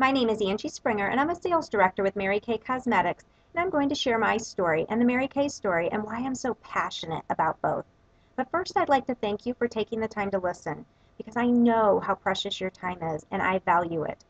My name is Angie Springer, and I'm a sales director with Mary Kay Cosmetics, and I'm going to share my story and the Mary Kay story and why I'm so passionate about both. But first, I'd like to thank you for taking the time to listen because I know how precious your time is, and I value it.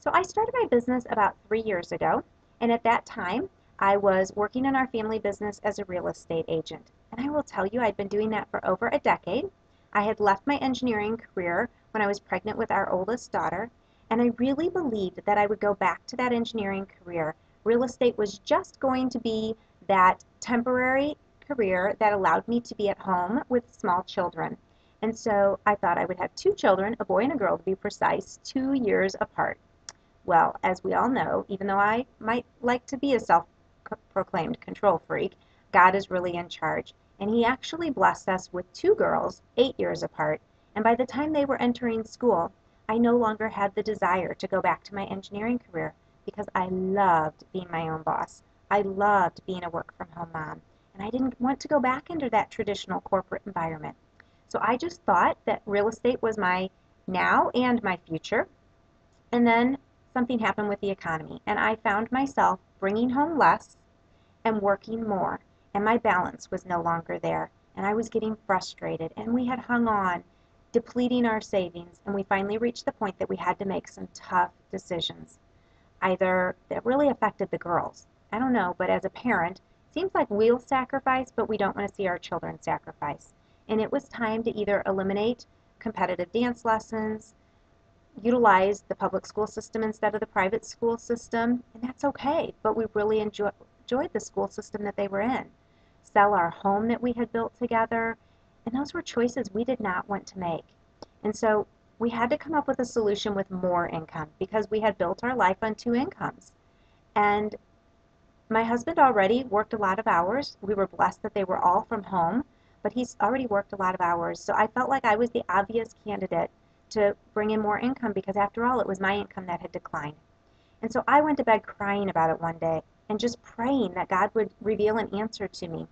So I started my business about 3 years ago, and at that time, I was working in our family business as a real estate agent. And I will tell you, I'd been doing that for over a decade. I had left my engineering career when I was pregnant with our oldest daughter, and I really believed that I would go back to that engineering career. Real estate was just going to be that temporary career that allowed me to be at home with small children. And so I thought I would have two children, a boy and a girl to be precise, 2 years apart. Well, as we all know, even though I might like to be a self-proclaimed control freak, God is really in charge. And He actually blessed us with two girls, 8 years apart. And by the time they were entering school, I no longer had the desire to go back to my engineering career because I loved being my own boss. I loved being a work from home mom. And I didn't want to go back into that traditional corporate environment. So I just thought that real estate was my now and my future. And then something happened with the economy, and I found myself bringing home less and working more, and my balance was no longer there. And I was getting frustrated, and we had hung on, depleting our savings, and we finally reached the point that we had to make some tough decisions. Either that really affected the girls. I don't know, but as a parent, it seems like we'll sacrifice, but we don't want to see our children sacrifice. And it was time to either eliminate competitive dance lessons, utilize the public school system instead of the private school system, and that's okay, but we really enjoyed the school system that they were in. Sell our home that we had built together, and those were choices we did not want to make. And so we had to come up with a solution with more income because we had built our life on two incomes. And my husband already worked a lot of hours. We were blessed that they were all from home, but he's already worked a lot of hours. So I felt like I was the obvious candidate to bring in more income because after all, it was my income that had declined. And so I went to bed crying about it one day and just praying that God would reveal an answer to me.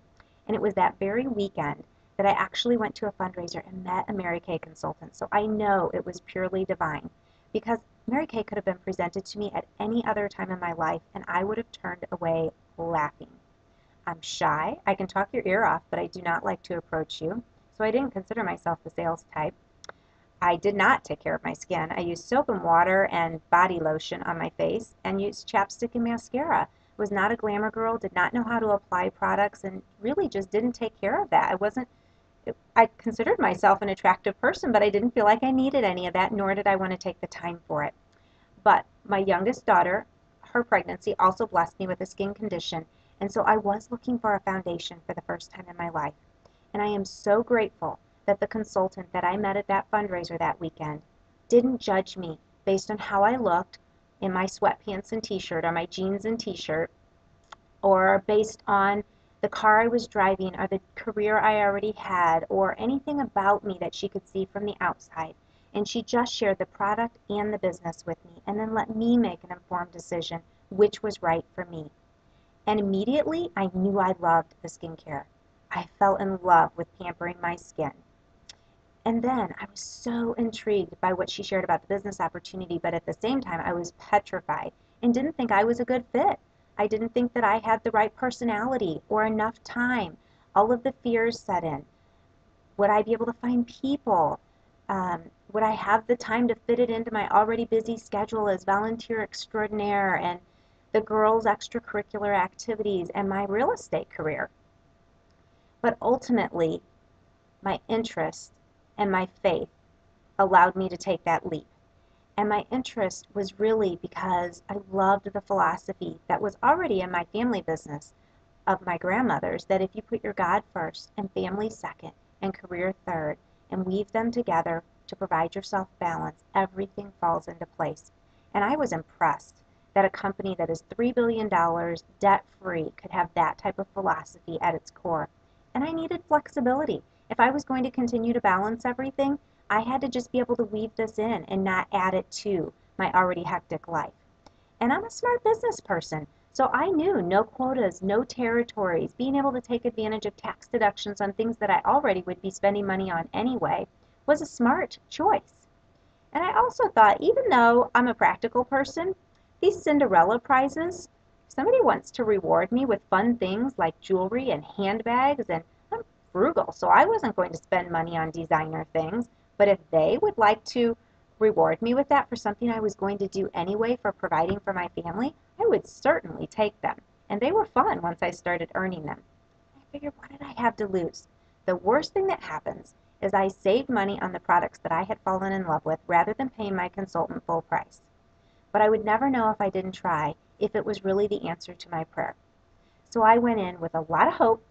And it was that very weekend that I actually went to a fundraiser and met a Mary Kay consultant. So I know it was purely divine because Mary Kay could have been presented to me at any other time in my life and I would have turned away laughing. I'm shy. I can talk your ear off, but I do not like to approach you. So I didn't consider myself the sales type. I did not take care of my skin. I used soap and water and body lotion on my face and used chapstick and mascara. Was not a glamour girl, did not know how to apply products, and really just didn't take care of that. I considered myself an attractive person, but I didn't feel like I needed any of that, nor did I want to take the time for it. But my youngest daughter, her pregnancy also blessed me with a skin condition, and so I was looking for a foundation for the first time in my life. And I am so grateful that the consultant that I met at that fundraiser that weekend didn't judge me based on how I looked in my sweatpants and t-shirt or my jeans and t-shirt or based on the car I was driving or the career I already had or anything about me that she could see from the outside. And she just shared the product and the business with me and then let me make an informed decision which was right for me. And immediately I knew I loved the skincare. I fell in love with pampering my skin. And then I was so intrigued by what she shared about the business opportunity, but at the same time, I was petrified and didn't think I was a good fit. I didn't think that I had the right personality or enough time. All of the fears set in. Would I be able to find people? Would I have the time to fit it into my already busy schedule as volunteer extraordinaire and the girls' extracurricular activities and my real estate career? But ultimately, my interest and my faith allowed me to take that leap. And my interest was really because I loved the philosophy that was already in my family business of my grandmother's, that if you put your God first and family second and career third and weave them together to provide yourself balance, everything falls into place. And I was impressed that a company that is $3 billion debt-free could have that type of philosophy at its core. And I needed flexibility. If I was going to continue to balance everything, I had to just be able to weave this in and not add it to my already hectic life. And I'm a smart business person, so I knew no quotas, no territories, being able to take advantage of tax deductions on things that I already would be spending money on anyway was a smart choice. And I also thought, even though I'm a practical person, these Cinderella prizes, if somebody wants to reward me with fun things like jewelry and handbags, and I'm frugal, so I wasn't going to spend money on designer things. But if they would like to reward me with that for something I was going to do anyway for providing for my family, I would certainly take them. And they were fun once I started earning them. I figured, what did I have to lose? The worst thing that happens is I saved money on the products that I had fallen in love with rather than paying my consultant full price. But I would never know if I didn't try if it was really the answer to my prayer. So I went in with a lot of hope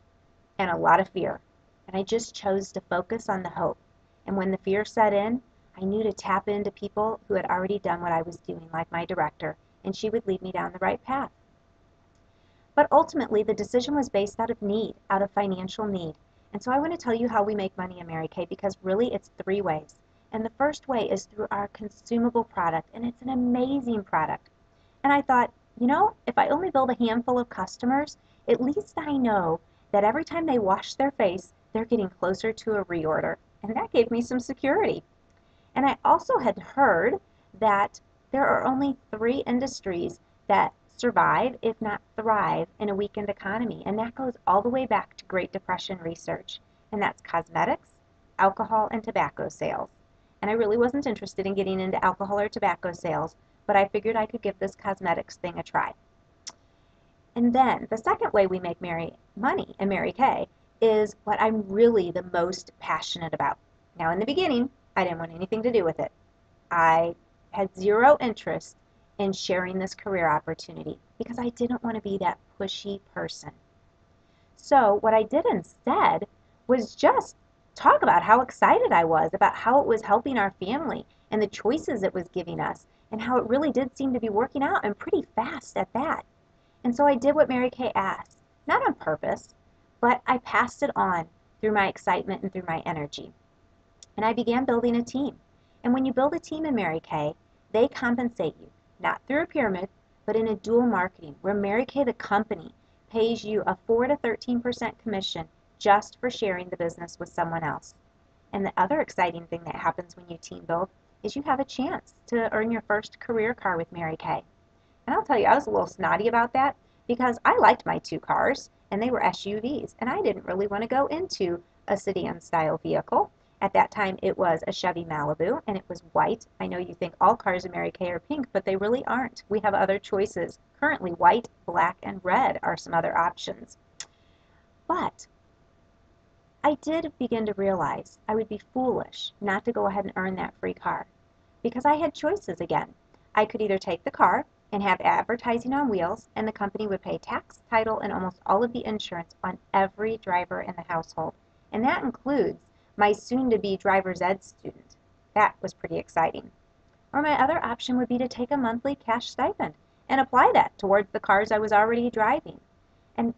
and a lot of fear. And I just chose to focus on the hope. And when the fear set in, I knew to tap into people who had already done what I was doing, like my director, and she would lead me down the right path. But ultimately, the decision was based out of need, out of financial need. And so I want to tell you how we make money in Mary Kay because really it's three ways. And the first way is through our consumable product, and it's an amazing product. And I thought, if I only build a handful of customers, at least I know that every time they wash their face, they're getting closer to a reorder. And that gave me some security. And I also had heard that there are only three industries that survive, if not thrive, in a weakened economy. And that goes all the way back to Great Depression research. And that's cosmetics, alcohol, and tobacco sales. And I really wasn't interested in getting into alcohol or tobacco sales, but I figured I could give this cosmetics thing a try. And then the second way we make money in Mary Kay is what I'm really the most passionate about. Now, in the beginning, I didn't want anything to do with it. I had zero interest in sharing this career opportunity because I didn't want to be that pushy person. So what I did instead was just talk about how excited I was about how it was helping our family and the choices it was giving us and how it really did seem to be working out and pretty fast at that. And so I did what Mary Kay asked, not on purpose, but I passed it on through my excitement and through my energy. And I began building a team. And when you build a team in Mary Kay, they compensate you, not through a pyramid, but in a dual marketing, where Mary Kay, the company, pays you a 4 to 13% commission just for sharing the business with someone else. And the other exciting thing that happens when you team build is you have a chance to earn your first career car with Mary Kay. And I'll tell you, I was a little snotty about that because I liked my two cars and they were SUVs. And I didn't really want to go into a sedan style vehicle. At that time, it was a Chevy Malibu and it was white. I know you think all cars in Mary Kay are pink, but they really aren't. We have other choices. Currently, white, black, and red are some other options. But I did begin to realize I would be foolish not to go ahead and earn that free car because I had choices again. I could either take the car and have advertising on wheels, and the company would pay tax, title, and almost all of the insurance on every driver in the household. And that includes my soon-to-be driver's ed student. That was pretty exciting. Or my other option would be to take a monthly cash stipend and apply that towards the cars I was already driving. And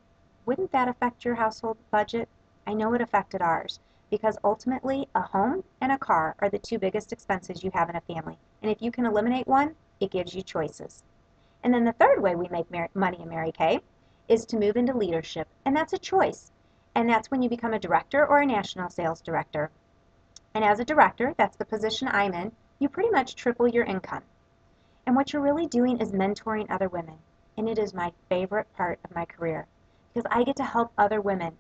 wouldn't that affect your household budget? I know it affected ours because ultimately a home and a car are the two biggest expenses you have in a family. And if you can eliminate one, it gives you choices. And then the third way we make money in Mary Kay is to move into leadership, and that's a choice. And that's when you become a director or a national sales director. And as a director, that's the position I'm in, you pretty much triple your income. And what you're really doing is mentoring other women. And it is my favorite part of my career because I get to help other women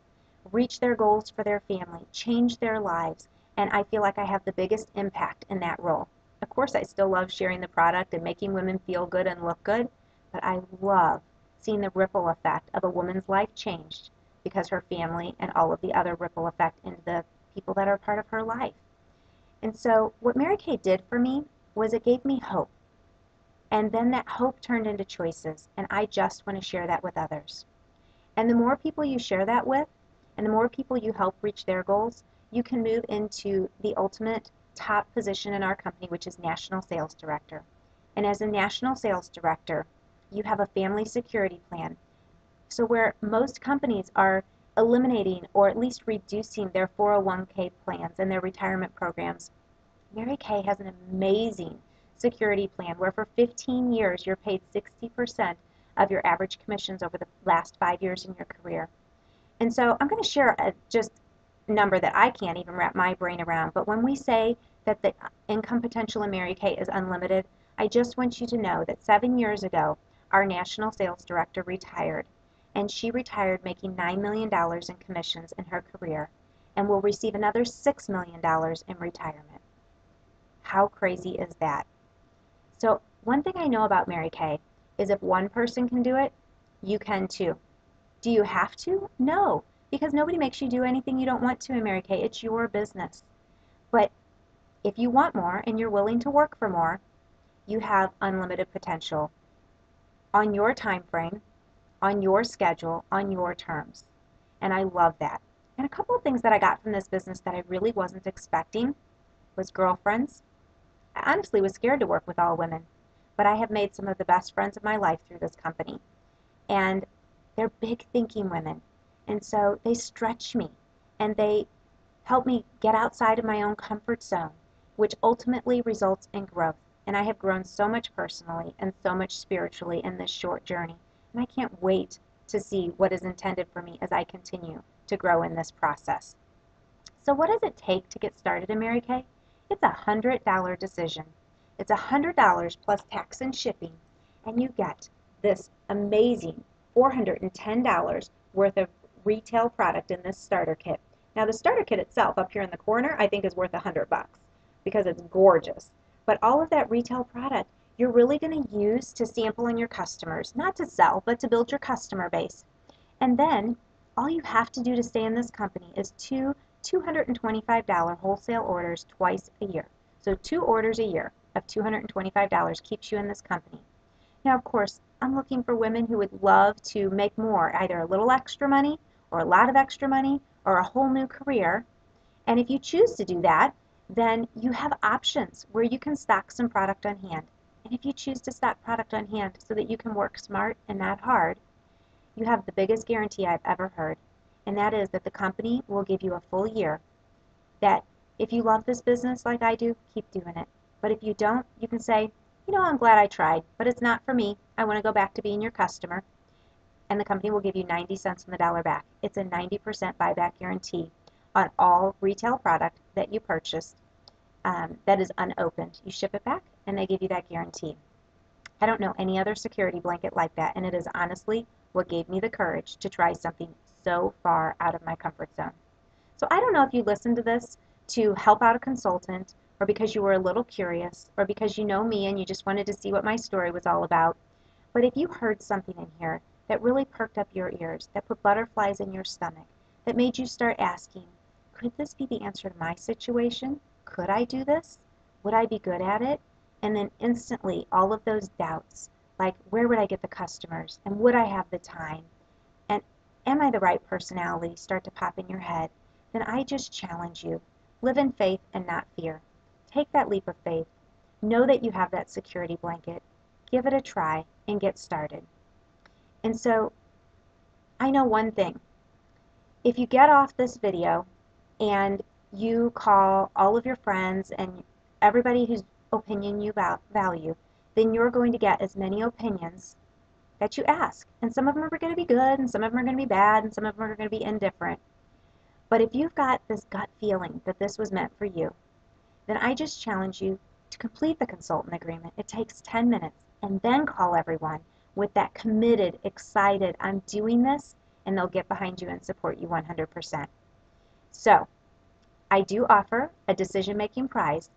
reach their goals for their family, change their lives, and I feel like I have the biggest impact in that role. Of course, I still love sharing the product and making women feel good and look good, but I love seeing the ripple effect of a woman's life changed because her family and all of the other ripple effect into the people that are part of her life. And so what Mary Kay did for me was it gave me hope. And then that hope turned into choices, and I just want to share that with others. And the more people you share that with, and the more people you help reach their goals, you can move into the ultimate top position in our company, which is National Sales Director. And as a National Sales Director, you have a family security plan. So where most companies are eliminating or at least reducing their 401k plans and their retirement programs, Mary Kay has an amazing security plan where for 15 years you're paid 60% of your average commissions over the last 5 years in your career. And so I'm going to share just a number that I can't even wrap my brain around. But when we say that the income potential in Mary Kay is unlimited, I just want you to know that 7 years ago, our national sales director retired, and she retired making $9 million in commissions in her career and will receive another $6 million in retirement. How crazy is that? So one thing I know about Mary Kay is if one person can do it, you can too. Do you have to? No, because nobody makes you do anything you don't want to in Mary Kay. It's your business. But if you want more and you're willing to work for more, you have unlimited potential on your time frame, on your schedule, on your terms. And I love that. And a couple of things that I got from this business that I really wasn't expecting was girlfriends. I honestly was scared to work with all women, but I have made some of the best friends of my life through this company. And they're big thinking women. And so they stretch me and they help me get outside of my own comfort zone, which ultimately results in growth. And I have grown so much personally and so much spiritually in this short journey. And I can't wait to see what is intended for me as I continue to grow in this process. So what does it take to get started in Mary Kay? It's a $100 decision. It's $100 plus tax and shipping, and you get this amazing $410 worth of retail product in this starter kit. Now the starter kit itself up here in the corner I think is worth $100 because it's gorgeous. But all of that retail product you're really going to use to sample in your customers, not to sell, but to build your customer base. And then all you have to do to stay in this company is two $225 wholesale orders twice a year. So 2 orders a year of $225 keeps you in this company. Now, of course, I'm looking for women who would love to make more, either a little extra money or a lot of extra money or a whole new career. And if you choose to do that, then you have options where you can stock some product on hand. And if you choose to stock product on hand so that you can work smart and not hard, you have the biggest guarantee I've ever heard. And that is that the company will give you a full year. That if you love this business like I do, keep doing it. But if you don't, you can say, you know, I'm glad I tried, but it's not for me. I want to go back to being your customer. And the company will give you 90 cents on the dollar back. It's a 90% buyback guarantee on all retail product that you purchased that is unopened. You ship it back, and they give you that guarantee. I don't know any other security blanket like that, and it is honestly what gave me the courage to try something so far out of my comfort zone. So I don't know if you listened to this to help out a consultant, or because you were a little curious, or because you know me and you just wanted to see what my story was all about. But if you heard something in here that really perked up your ears, that put butterflies in your stomach, that made you start asking, could this be the answer to my situation? Could I do this? Would I be good at it? And then instantly all of those doubts, like where would I get the customers? And would I have the time? And am I the right personality, start to pop in your head? Then I just challenge you. Live in faith and not fear. Take that leap of faith. Know that you have that security blanket. Give it a try and get started. And so I know one thing. If you get off this video and you call all of your friends and everybody whose opinion you value, then you're going to get as many opinions that you ask. And some of them are going to be good, and some of them are going to be bad, and some of them are going to be indifferent. But if you've got this gut feeling that this was meant for you, then I just challenge you to complete the consultant agreement. It takes 10 minutes, and then call everyone with that committed, excited, I'm doing this, and they'll get behind you and support you 100%. So, I do offer a decision-making prize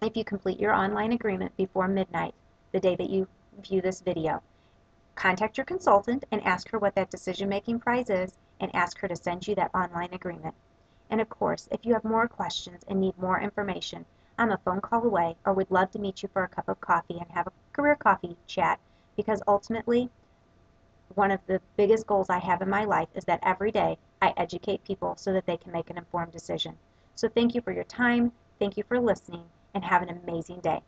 if you complete your online agreement before midnight, the day that you view this video. Contact your consultant and ask her what that decision-making prize is, and ask her to send you that online agreement. And of course, if you have more questions and need more information, I'm a phone call away, or would love to meet you for a cup of coffee and have a career coffee chat, because ultimately, one of the biggest goals I have in my life is that every day I educate people so that they can make an informed decision. So thank you for your time, thank you for listening, and have an amazing day.